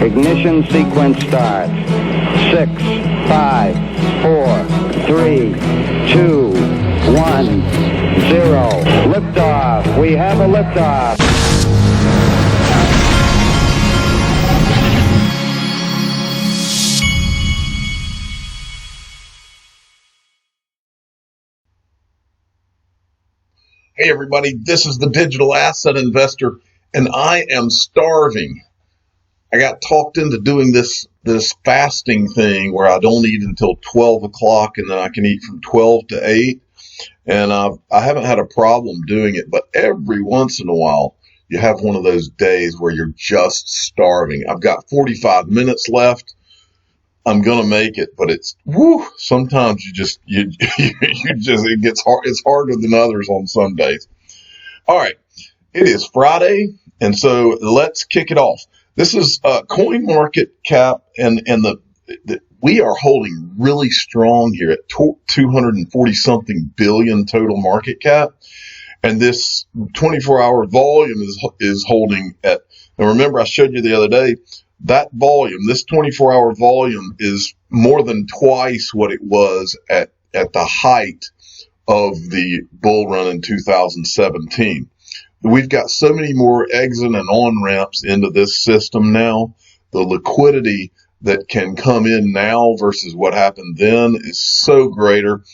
Ignition sequence starts. 6, 5, 4, 3, 2, 1, 0. Liftoff. We have a liftoff. Hey everybody, this is the Digital Asset Investor, and I am starving. I got talked into doing this fasting thing where I don't eat until 12 o'clock and then I can eat from 12 to 8. And I haven't had a problem doing it, but every once in a while you have one of those days where you're just starving. I've got 45 minutes left. I'm going to make it, but it's, sometimes you just, it gets hard. It's harder than others on some days. All right. It is Friday. And so let's kick it off. This is coin market cap and we are holding really strong here at 240 something billion total market cap. And this 24-hour volume is holding at, and remember I showed you the other day, that volume, this 24-hour volume is more than twice what it was at the height of the bull run in 2017. We've got so many more exit and on ramps into this system now. The liquidity that can come in now versus what happened then is so greater.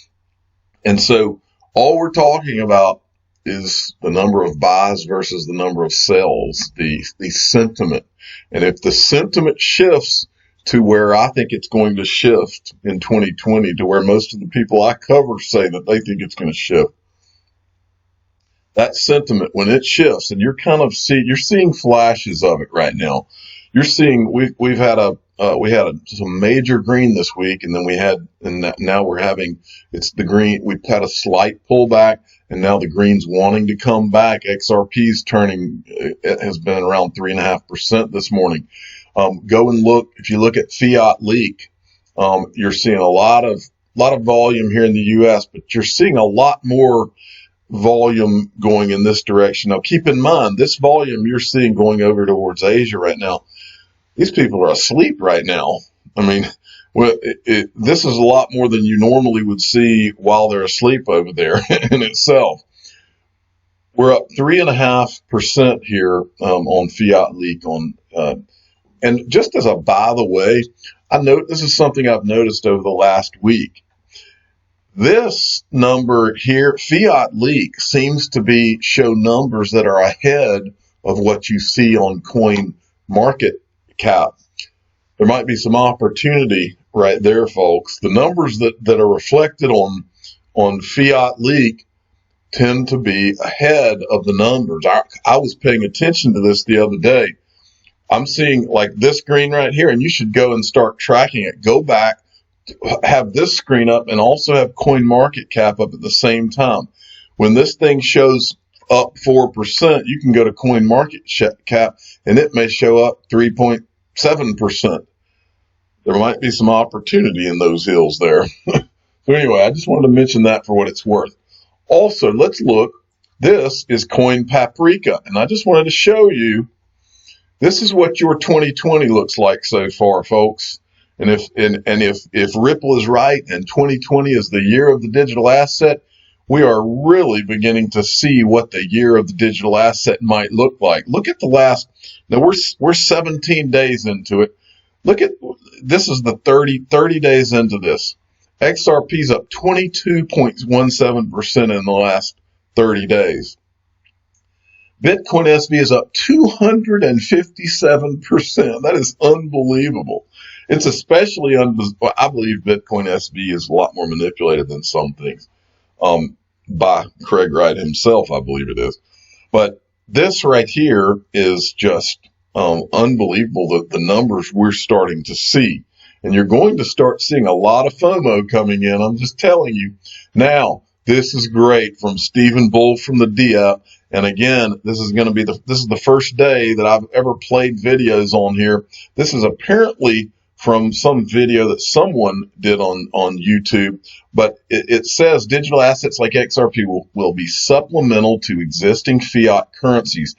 And so all we're talking about is the number of buys versus the number of sells, the sentiment. And if the sentiment shifts to where I think it's going to shift in 2020, to where most of the people I cover say that they think it's going to shift, that sentiment, when it shifts, and you're seeing flashes of it right now. You're seeing we had some major green this week, and then now we're having, it's the green. We've had a slight pullback, and now the green's wanting to come back. XRP's turning, it has been around 3.5% this morning. Go and look. If you look at fiat leak, you're seeing a lot of volume here in the U.S., but you're seeing a lot more volume going in this direction. Now, keep in mind, this volume you're seeing going over towards Asia right now, these people are asleep right now. I mean, this is a lot more than you normally would see while they're asleep over there in itself. We're up 3.5% here on fiat leak and just as a by the way, this is something I've noticed over the last week. This number here, fiat leak, seems to show numbers that are ahead of what you see on coin market cap. There might be some opportunity right there, folks. The numbers that are reflected on fiat leak tend to be ahead of the numbers. I was paying attention to this the other day. I'm seeing like this green right here, and you should go and start tracking it. Go back, have this screen up, and also have coin market cap up at the same time. When this thing shows up 4%, you can go to coin market cap, and it may show up 3.7%. There might be some opportunity in those hills there. So anyway, I just wanted to mention that for what it's worth. Also, let's look. This is Coin Paprika, and I just wanted to show you, this is what your 2020 looks like so far, folks. And if Ripple is right and 2020 is the year of the digital asset, we are really beginning to see what the year of the digital asset might look like. Look at the last, now we're 17 days into it. Look at, this is the 30 days into this. XRP's up 22.17% in the last 30 days. Bitcoin SV is up 257%. That is unbelievable. It's especially, I believe Bitcoin SV is a lot more manipulated than some things. By Craig Wright himself, I believe it is. But this right here is just unbelievable, the numbers we're starting to see. And you're going to start seeing a lot of FOMO coming in. I'm just telling you. Now, this is great from Stephen Bull from the DApp. And again, this is the first day that I've ever played videos on here. This is apparently from some video that someone did on YouTube, but it says digital assets like XRP will be supplemental to existing fiat currencies.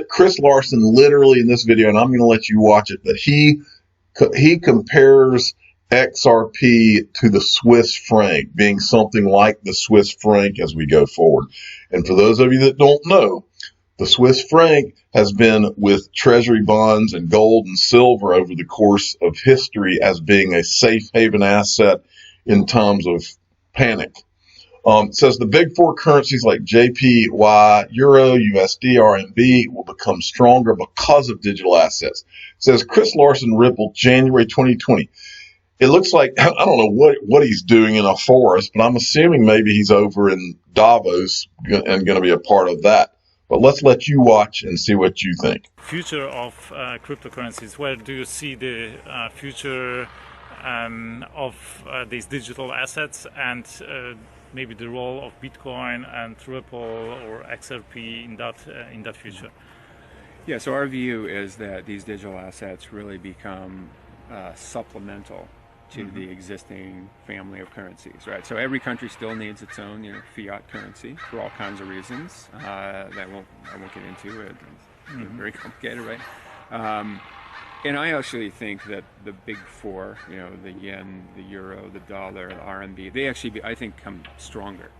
Chris Larsen literally in this video, and I'm going to let you watch it, but he compares XRP to the Swiss franc, being something like the Swiss franc as we go forward. And for those of you that don't know, the Swiss franc has been with treasury bonds and gold and silver over the course of history as being a safe haven asset in times of panic. It says the big four currencies like JPY, Euro, USD, RMB will become stronger because of digital assets. It says Chris Larsen, Ripple, January 2020. It looks like, I don't know what he's doing in a forest, but I'm assuming maybe he's over in Davos and going to be a part of that. But let's let you watch and see what you think. Future of cryptocurrencies. Where do you see the future of these digital assets and maybe the role of Bitcoin and Ripple or XRP in that future? Yeah, so our view is that these digital assets really become supplemental to the existing family of currencies, right? So every country still needs its own, fiat currency for all kinds of reasons. I won't get into it. It's very complicated, right? And I actually think that the big four, the yen, the euro, the dollar, the RMB, they actually, I think, come stronger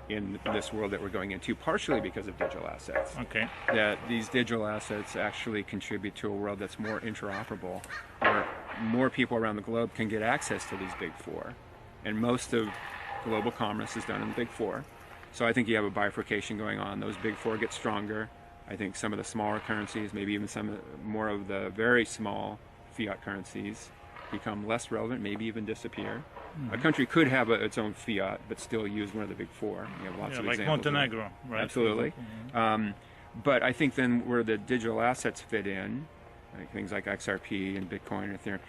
in this world that we're going into, partially because of digital assets. Okay. That these digital assets actually contribute to a world that's more interoperable, where more people around the globe can get access to these big four. And most of global commerce is done in the big four. So I think you have a bifurcation going on. Those big four get stronger. I think some of the smaller currencies, maybe even some more of the very small fiat currencies, become less relevant, maybe even disappear. A country could have its own fiat, but still use one of the big four. You have lots of like examples. Montenegro, right? Absolutely. But I think then where the digital assets fit in, like things like XRP and Bitcoin and Ethereum,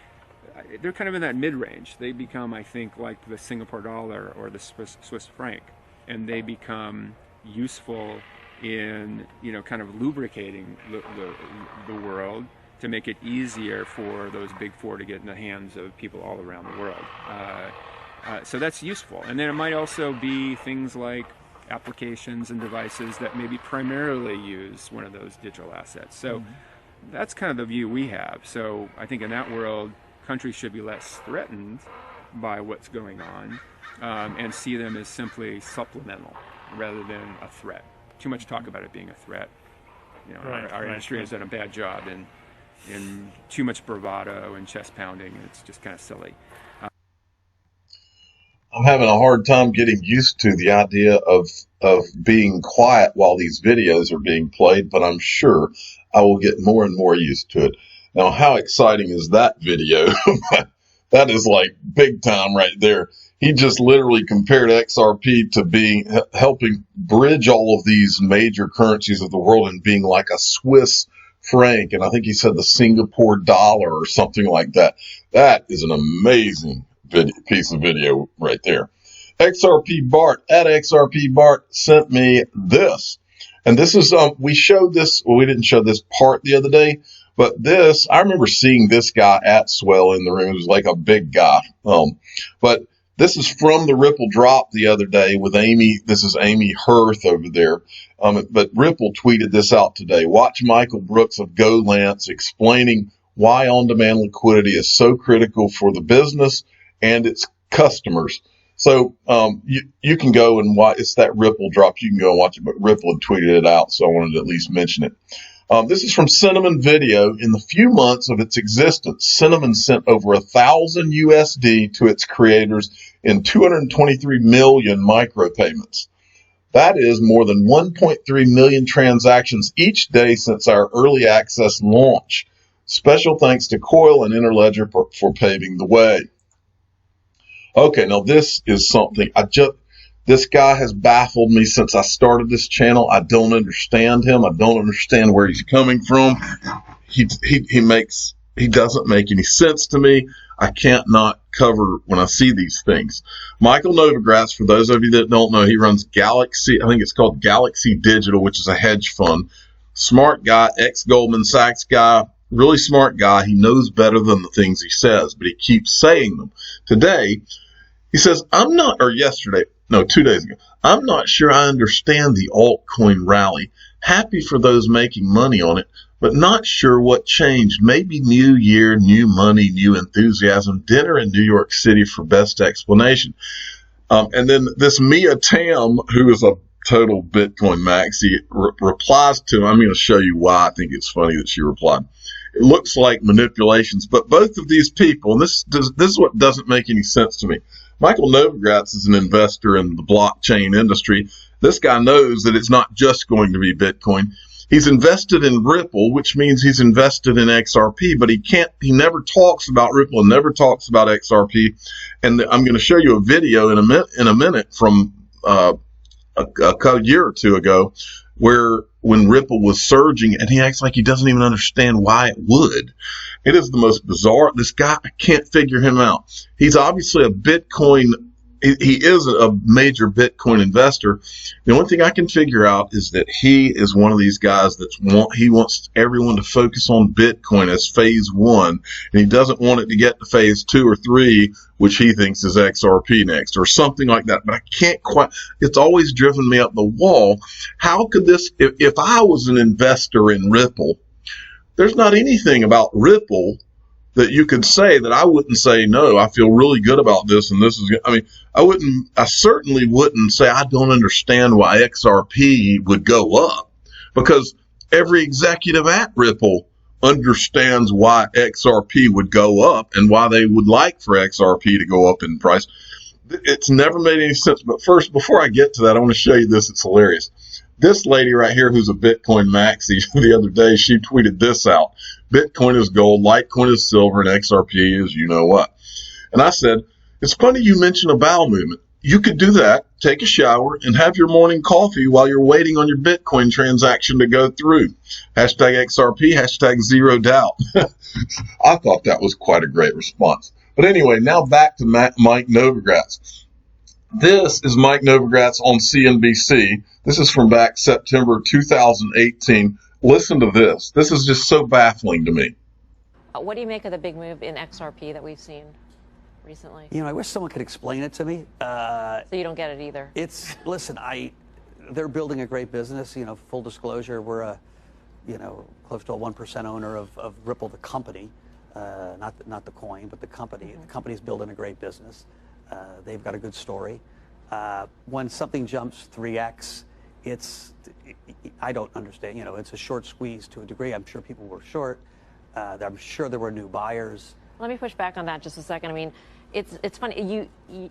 they're kind of in that mid-range. They become, I think, like the Singapore dollar or the Swiss franc, and they become useful in, kind of lubricating the world to make it easier for those big four to get in the hands of people all around the world. So that's useful. And then it might also be things like applications and devices that maybe primarily use one of those digital assets. So that's kind of the view we have. So I think in that world, countries should be less threatened by what's going on and see them as simply supplemental rather than a threat. Too much talk about it being a threat. Our industry has done a bad job in too much bravado and chest pounding. It's just kind of silly. I'm having a hard time getting used to the idea of being quiet while these videos are being played, but I'm sure I will get more and more used to it. Now, how exciting is that video? That is like big time right there. He just literally compared XRP to helping bridge all of these major currencies of the world and being like a Swiss franc. And I think he said the Singapore dollar or something like that. That is an amazing piece of video right there. XRP Bart at XRP Bart sent me this. And this is, we showed this, well, we didn't show this part the other day, but this, I remember seeing this guy at Swell in the room. It was like a big guy. But this is from the Ripple drop the other day with Amy. This is Amy Hirth over there. But Ripple tweeted this out today. Watch Michael Brooks of GoLance explaining why on-demand liquidity is so critical for the business and its customers. So you can go and watch. It's that Ripple drop. You can go and watch it, but Ripple had tweeted it out, so I wanted to at least mention it. This is from Cinnamon Video. In the few months of its existence, Cinnamon sent over 1,000 USD to its creators in 223 million micropayments. That is more than 1.3 million transactions each day since our early access launch. Special thanks to Coil and Interledger for paving the way. Okay, now this is something this guy has baffled me since I started this channel. I don't understand him. I don't understand where he's coming from. He doesn't make any sense to me. I can't not cover when I see these things. Michael Novogratz, for those of you that don't know, he runs Galaxy, I think it's called Galaxy Digital, which is a hedge fund. Smart guy, ex-Goldman Sachs guy, really smart guy. He knows better than the things he says, but he keeps saying them. Today, he says, yesterday, 2 days ago, I'm not sure I understand the altcoin rally. Happy for those making money on it, but not sure what changed. Maybe new year, new money, new enthusiasm, dinner in New York City for best explanation. And then this Mia Tam, who is a total Bitcoin maxi, replies to him. I'm going to show you why I think it's funny that she replied. It looks like manipulations, but both of these people, and this is what doesn't make any sense to me. Michael Novogratz is an investor in the blockchain industry. This guy knows that it's not just going to be Bitcoin. He's invested in Ripple, which means he's invested in XRP, but he never talks about Ripple and never talks about XRP. And I'm going to show you a video in a minute from a year or two ago where when Ripple was surging, and he acts like he doesn't even understand why it would. It is the most bizarre. This guy, I can't figure him out. He's obviously a Bitcoin. He is a major Bitcoin investor. The only thing I can figure out is that he is one of these guys he wants everyone to focus on Bitcoin as phase 1, and he doesn't want it to get to phase 2 or 3, which he thinks is XRP next or something like that. But I can't quite. It's always driven me up the wall. How could this? If I was an investor in Ripple, there's not anything about Ripple that you could say that I wouldn't say, no, I feel really good about this, and this is, I certainly wouldn't say I don't understand why XRP would go up, because every executive at Ripple understands why XRP would go up and why they would like for XRP to go up in price. It's never made any sense. But first, before I get to that, I want to show you this. It's hilarious. This lady right here, who's a Bitcoin maxi, the other day, she tweeted this out. Bitcoin is gold, Litecoin is silver, and XRP is you know what. And I said, it's funny you mention a bowel movement. You could do that, take a shower, and have your morning coffee while you're waiting on your Bitcoin transaction to go through. Hashtag XRP, hashtag zero doubt. I thought that was quite a great response. But anyway, now back to Mike Novogratz. This is Mike Novogratz on CNBC. This is from back September 2018. Listen to this. This is just so baffling to me. What do you make of the big move in XRP that we've seen recently? I wish someone could explain it to me. So you don't get it either? Listen, they're building a great business. Full disclosure, we're close to a 1% owner of Ripple, the company, not the coin, but the company. Mm-hmm. The company's building a great business. They've got a good story. When something jumps 3x, I don't understand. It's a short squeeze to a degree. I'm sure people were short. I'm sure there were new buyers. Let me push back on that just a second. It's funny.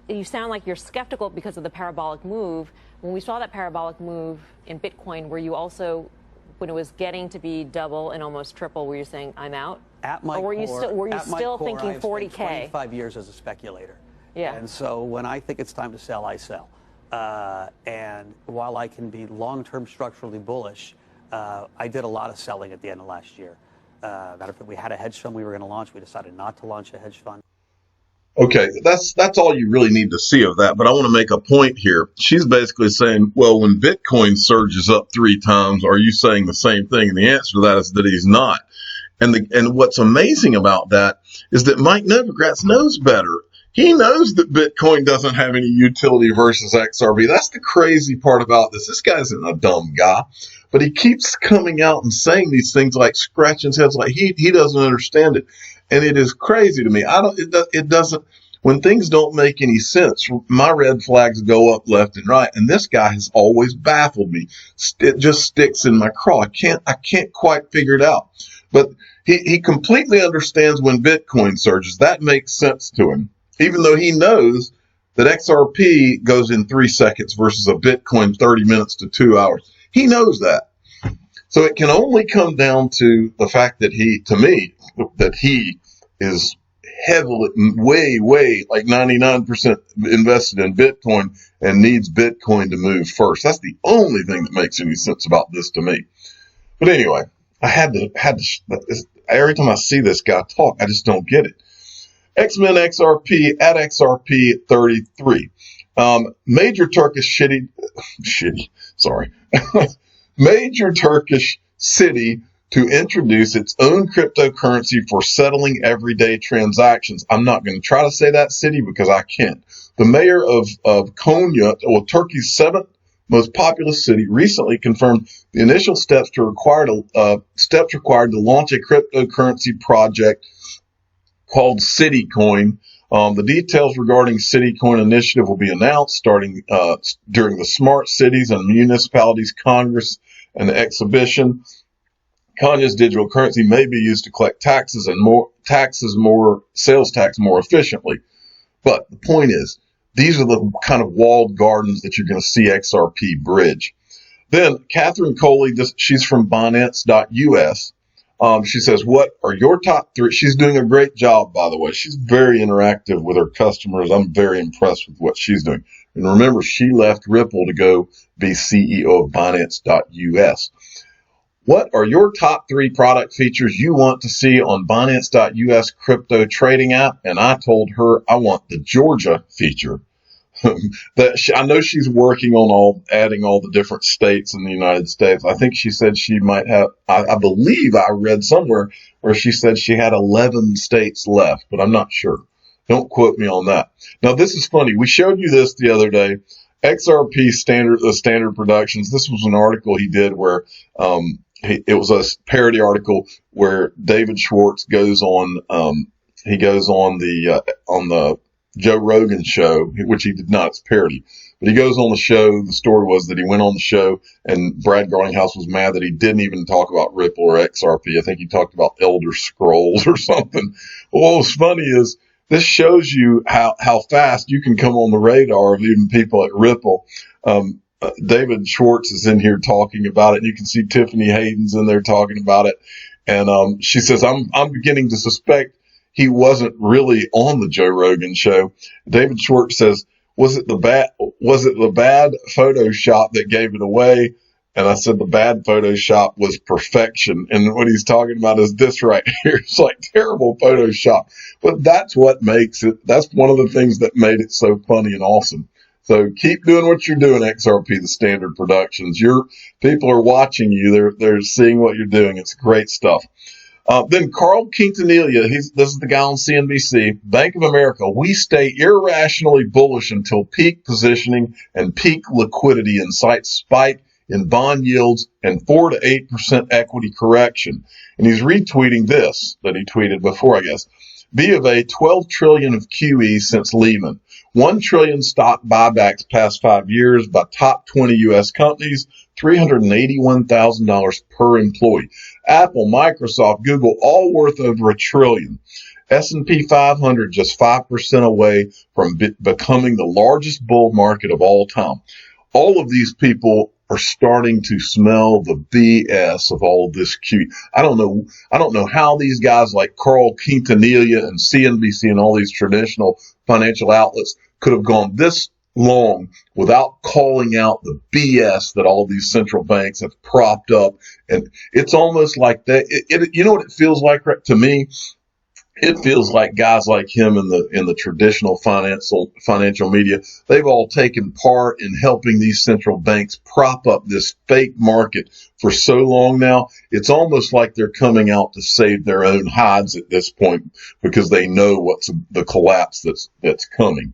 You sound like you're skeptical because of the parabolic move. When we saw that parabolic move in Bitcoin, were you also, when it was getting to be double and almost triple, were you saying I'm out? At my core, were you still thinking 40K? I've spent 25 years as a speculator. Yeah. And so when I think it's time to sell, I sell. And while I can be long-term structurally bullish, I did a lot of selling at the end of last year. Matter of fact, we had a hedge fund we were going to launch. We decided not to launch a hedge fund. Okay, that's all you really need to see of that. But I want to make a point here. She's basically saying, well, when Bitcoin surges up 3 times, are you saying the same thing? And the answer to that is that he's not. And what's amazing about that is that Mike Novogratz knows better. He knows that Bitcoin doesn't have any utility versus XRP. That's the crazy part about this. This guy isn't a dumb guy, but he keeps coming out and saying these things like scratching his head like he doesn't understand it. And it is crazy to me. It doesn't, when things don't make any sense, my red flags go up left and right. And this guy has always baffled me. It just sticks in my craw. I can't quite figure it out. But he completely understands when Bitcoin surges. That makes sense to him, even though he knows that XRP goes in 3 seconds versus a Bitcoin 30 minutes to 2 hours. He knows that. So it can only come down to the fact that he is heavily, way, like 99% invested in Bitcoin and needs Bitcoin to move first. That's the only thing that makes any sense about this to me. But anyway, I had to, every time I see this guy talk, I just don't get it. X-Men XRP at XRP 33. Major Turkish city to introduce its own cryptocurrency for settling everyday transactions. I'm not going to try to say that city because I can't. The mayor of Konya, or Turkey's seventh most populous city, recently confirmed the initial steps required to launch a cryptocurrency project called CityCoin. The details regarding CityCoin initiative will be announced starting during the Smart Cities and Municipalities Congress and the exhibition. Konya's digital currency may be used to collect taxes and sales tax more efficiently. But the point is, these are the kind of walled gardens that you're going to see XRP bridge. Then Catherine Coley, she's from Binance.us. She says, what are your top three? She's doing a great job, by the way. She's very interactive with her customers. I'm very impressed with what she's doing. And remember, she left Ripple to go be CEO of Binance.us. What are your top three product features you want to see on Binance.us crypto trading app? And I told her I want the Georgia feature. I know she's working on adding all the different states in the United States. I think she said she might have, I believe I read somewhere where she said she had 11 states left, but I'm not sure. Don't quote me on that. Now, this is funny. We showed you this the other day. XRP Standard Productions. This was an article he did where, it was a parody article where David Schwartz goes on, the Joe Rogan show, which he did not, it's parody, but he goes on the show. The story was that he went on the show and Brad Garlinghouse was mad that he didn't even talk about Ripple or XRP. I think he talked about Elder Scrolls or something. Well, what's funny is this shows you how fast you can come on the radar of even people at Ripple. David Schwartz is in here talking about it, and you can see Tiffany Hayden's in there talking about it. And she says, I'm beginning to suspect he wasn't really on the Joe Rogan show. David Schwartz says, was it the bad Photoshop that gave it away? And I said the bad Photoshop was perfection. And what he's talking about is this right here. It's like terrible Photoshop. But that's what makes it. That's one of the things that made it so funny and awesome. So keep doing what you're doing, XRP, the Standard Productions. Your people are watching you. They're seeing what you're doing. It's great stuff. Then Carl Quintanilla, this is the guy on CNBC, Bank of America. We stay irrationally bullish until peak positioning and peak liquidity incites spike in bond yields and 4 to 8% equity correction. And he's retweeting this that he tweeted before, I guess. B of A, 12 trillion of QE since Lehman. 1 trillion stock buybacks past 5 years by top 20 U.S. companies, $381,000 per employee. Apple, Microsoft, Google, all worth over $1 trillion. S&P 500 just 5% away from becoming the largest bull market of all time. All of these people are starting to smell the BS of all of this QE. I don't know how these guys like Carl Quintanilla and CNBC and all these traditional financial outlets could have gone this long without calling out the BS that all these central banks have propped up. And it's almost like that. You know what it feels like to me? It feels like guys like him in the traditional financial media, they've all taken part in helping these central banks prop up this fake market for so long now. It's almost like they're coming out to save their own hides at this point because they know what's the collapse that's coming.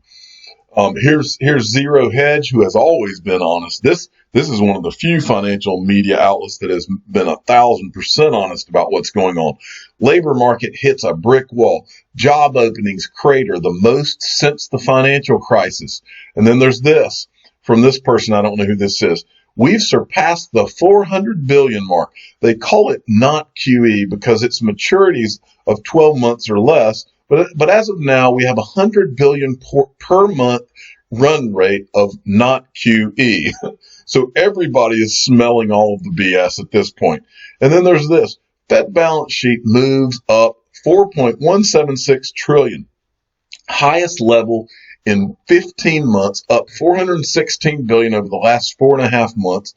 Here's Zero Hedge, who has always been honest. This is one of the few financial media outlets that has been 1,000% honest about what's going on. Labor market hits a brick wall. Job openings crater the most since the financial crisis. And then there's this from this person. I don't know who this is. We've surpassed the 400 billion mark. They call it not QE because it's maturities of 12 months or less. But as of now, we have 100 billion per month run rate of not QE. So everybody is smelling all of the BS at this point. And then there's this. Fed balance sheet moves up 4.176 trillion. Highest level in 15 months, up 416 billion over the last 4.5 months.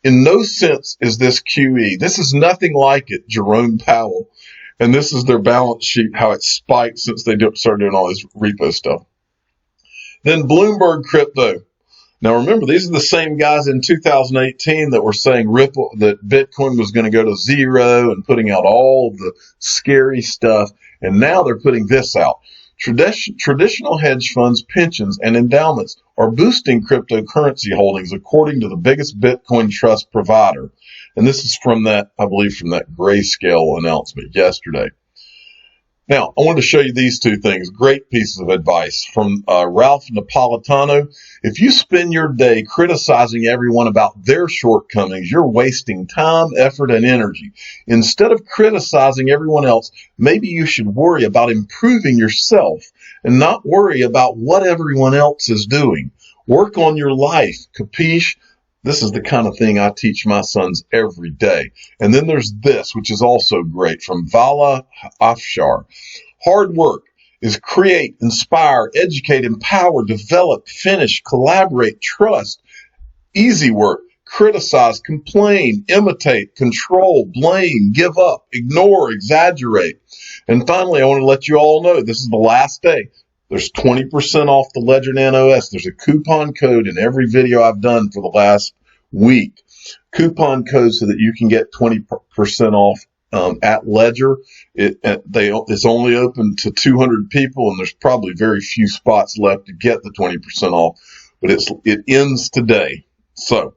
In no sense is this QE. This is nothing like it, Jerome Powell. And this is their balance sheet, how it spiked since they started doing all this repo stuff. Then Bloomberg Crypto. Now, remember, these are the same guys in 2018 that were saying that Bitcoin was going to go to zero and putting out all of the scary stuff. And now they're putting this out. Traditional hedge funds, pensions, and endowments are boosting cryptocurrency holdings, according to the biggest Bitcoin trust provider. And this is from that, I believe, from that Grayscale announcement yesterday. Now, I wanted to show you these two things. Great pieces of advice from Ralph Napolitano. If you spend your day criticizing everyone about their shortcomings, you're wasting time, effort, and energy. Instead of criticizing everyone else, maybe you should worry about improving yourself and not worry about what everyone else is doing. Work on your life, capiche? This is the kind of thing I teach my sons every day. And then there's this, which is also great, from Vala Afshar. Hard work is create, inspire, educate, empower, develop, finish, collaborate, trust. Easy work, criticize, complain, imitate, control, blame, give up, ignore, exaggerate. And finally, I want to let you all know this is the last day. There's 20% off the Ledger Nano S. There's a coupon code in every video I've done for the last week. Coupon code so that you can get 20% off at Ledger. It's only open to 200 people, and there's probably very few spots left to get the 20% off. But it ends today. So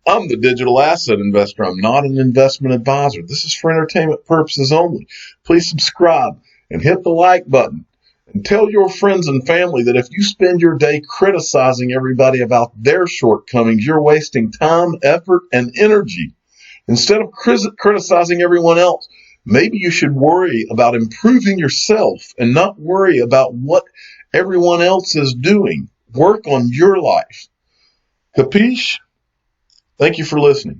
I'm the digital asset investor. I'm not an investment advisor. This is for entertainment purposes only. Please subscribe and hit the like button. And tell your friends and family that if you spend your day criticizing everybody about their shortcomings, you're wasting time, effort, and energy. Instead of criticizing everyone else, maybe you should worry about improving yourself and not worry about what everyone else is doing. Work on your life. Capiche? Thank you for listening.